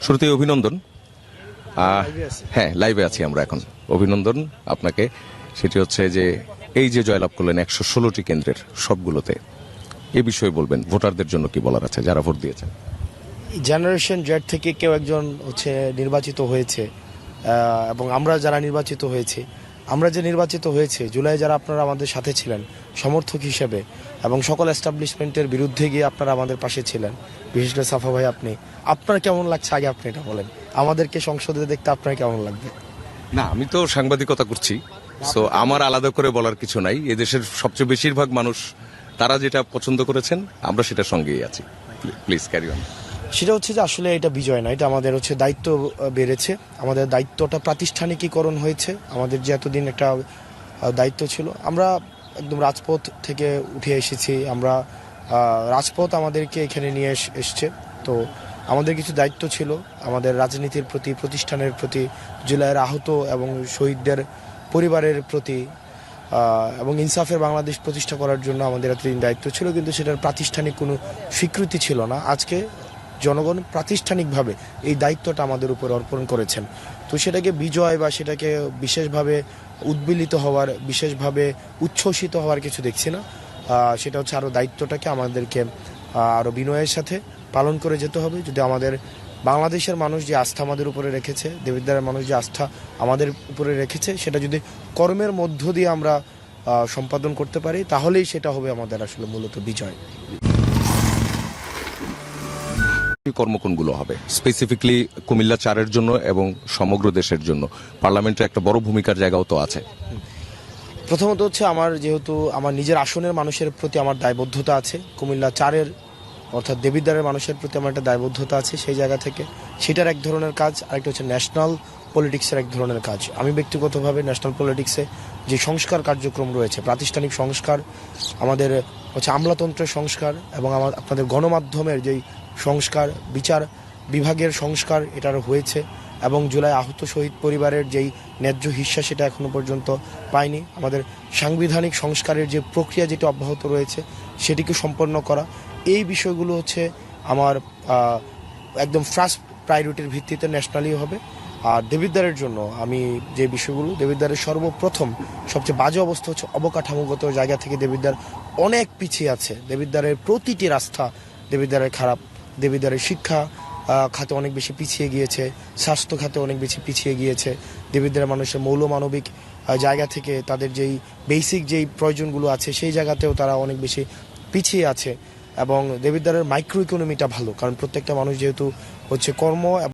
শুরুতেই অভিনন্দন। হ্যাঁ, লাইভে আছি আমরা এখন। অভিনন্দন আপনাকে। সেটি হচ্ছে যে এই যে জয়লাভ করলেন 116টি কেন্দ্রের সবগুলোতে, এ বিষয়ে বলবেন ভোটারদের জন্য কি বলার আছে যারা ভোট দিয়েছেন? জেনারেশন জেড থেকে কেউ একজন নির্বাচিত হয়েছে, এবং আমরা যারা নির্বাচিত হয়েছি, আমরা যে নির্বাচিত হয়েছে জুলাই যারা আপনারা আমাদের সাথে ছিলেন সমর্থক হিসেবে এবং সকল এস্টাবলিশমেন্টের বিরুদ্ধে গিয়ে আপনারা আমাদের পাশে ছিলেন, বিশেষ করে সাফা ভাই আপনার কেমন লাগছে আগে আপনি এটা বলেন। আমাদেরকে সংসদে দেখতে আপনার কেমন লাগবে? না, আমি তো সাংবাদিকতা করছি, সো আমার আলাদা করে বলার কিছু নাই। এদেশের সবচেয়ে বেশিরভাগ মানুষ তারা যেটা পছন্দ করেছেন আমরা সেটার সঙ্গেই আছি। Please carry on. সেটা হচ্ছে যে আসলে এটা বিজয় না, এটা আমাদের দায়িত্ব বেড়েছে, আমাদের দায়িত্বটা প্রাতিষ্ঠানিকীকরণ হয়েছে। আমাদের যে এতদিন একটা দায়িত্ব ছিল, আমরা একদম রাজপথ থেকে উঠে এসেছি, আমরা রাজপথ আমাদেরকে এখানে নিয়ে এসছে। তো আমাদের কিছু দায়িত্ব ছিল আমাদের রাজনীতির প্রতি, প্রতিষ্ঠানের প্রতি, জুলাইয়ের আহত এবং শহীদদের পরিবারের প্রতি, এবং ইনসাফের বাংলাদেশ প্রতিষ্ঠা করার জন্য আমাদের এতদিন দায়িত্ব ছিল, কিন্তু সেটার প্রাতিষ্ঠানিক কোনো স্বীকৃতি ছিল না। আজকে জনগণ প্রাতিষ্ঠানিকভাবে এই দায়িত্বটা আমাদের উপর অর্পণ করেছেন। তো সেটাকে বিজয় বা সেটাকে বিশেষভাবে উদ্বেলিত হওয়ার, বিশেষভাবে উচ্ছ্বসিত হওয়ার কিছু দেখছি না। সেটা হচ্ছে আরও দায়িত্বটাকে আমাদেরকে আরও বিনয়ের সাথে পালন করে যেতে হবে। যদি আমাদের বাংলাদেশের মানুষ যে আস্থা আমাদের উপরে রেখেছে, দেবিদ্বারের মানুষ যে আস্থা আমাদের উপরে রেখেছে, সেটা যদি কর্মের মধ্য দিয়ে আমরা সম্পাদন করতে পারি, তাহলেই সেটা হবে আমাদের আসলে মূলত বিজয়। কর্মকোণগুলো হবে স্পেসিফিকলি কুমিল্লা 4-এর জন্য এবং সমগ্র দেশের জন্য? পার্লামেন্টে একটা বড় ভূমিকার জায়গাও তো আছে। প্রথমত হচ্ছে যেহেতু আমার নিজের আসনের মানুষের প্রতি আমার দায়বদ্ধতা আছে, কুমিল্লা 4-এর অর্থাৎ দেবিদ্বারের মানুষের প্রতি আমার একটা দায়বদ্ধতা আছে, সেই জায়গা থেকে সেটার এক ধরনের কাজ। আরেকটা হচ্ছে ন্যাশনাল পলিটিক্সের এক ধরনের কাজ। আমি ব্যক্তিগতভাবে ন্যাশনাল পলিটিক্সে যে সংস্কার কার্যক্রম রয়েছে, প্রাতিষ্ঠানিক সংস্কার, আমাদের আমলাতন্ত্রের সংস্কার এবং আপনাদের গণমাধ্যমের যেই সংস্কার, বিচার বিভাগের সংস্কার এটার হয়েছে, এবং জুলাই আহত শহীদ পরিবারের যেই ন্যায্য হিস্যা সেটা এখনো পর্যন্ত পায়নি। আমাদের সাংবিধানিক সংস্কারের যে প্রক্রিয়া যেটা অব্যাহত রয়েছে সেটিকে সম্পন্ন করা, এই বিষয়গুলো আমার একদম ফার্স্ট প্রায়োরিটির ভিত্তিতে ন্যাশনালি হবে। আর দেবিদ্বারের জন্য আমি যে বিষয়গুলো, দেবিদ্বারের সর্বপ্রথম সবচেয়ে বাজে অবস্থা হচ্ছে অবকাঠামোগত জায়গা থেকে দেবিদ্বার অনেক পিছিয়ে আছে। দেবিদ্বারের প্রতিটি রাস্তা দেবিদ্বারের খারাপ, দেবিদ্বারের শিক্ষা খাতে অনেক বেশি পিছিয়ে গিয়েছে, স্বাস্থ্য খাতে অনেক বেশি পিছিয়ে গিয়েছে। দেবিদ্বারের মানুষের মৌলমানবিক জায়গা থেকে তাদের যেই বেসিক যেই প্রয়োজনগুলো আছে সেই জায়গাতেও তারা অনেক বেশি পিছিয়ে আছে। এবং দেবিদ্বারের মাইক্রো ইকোনমিটা ভালো, কারণ প্রত্যেকটা মানুষ যেহেতু কর্ম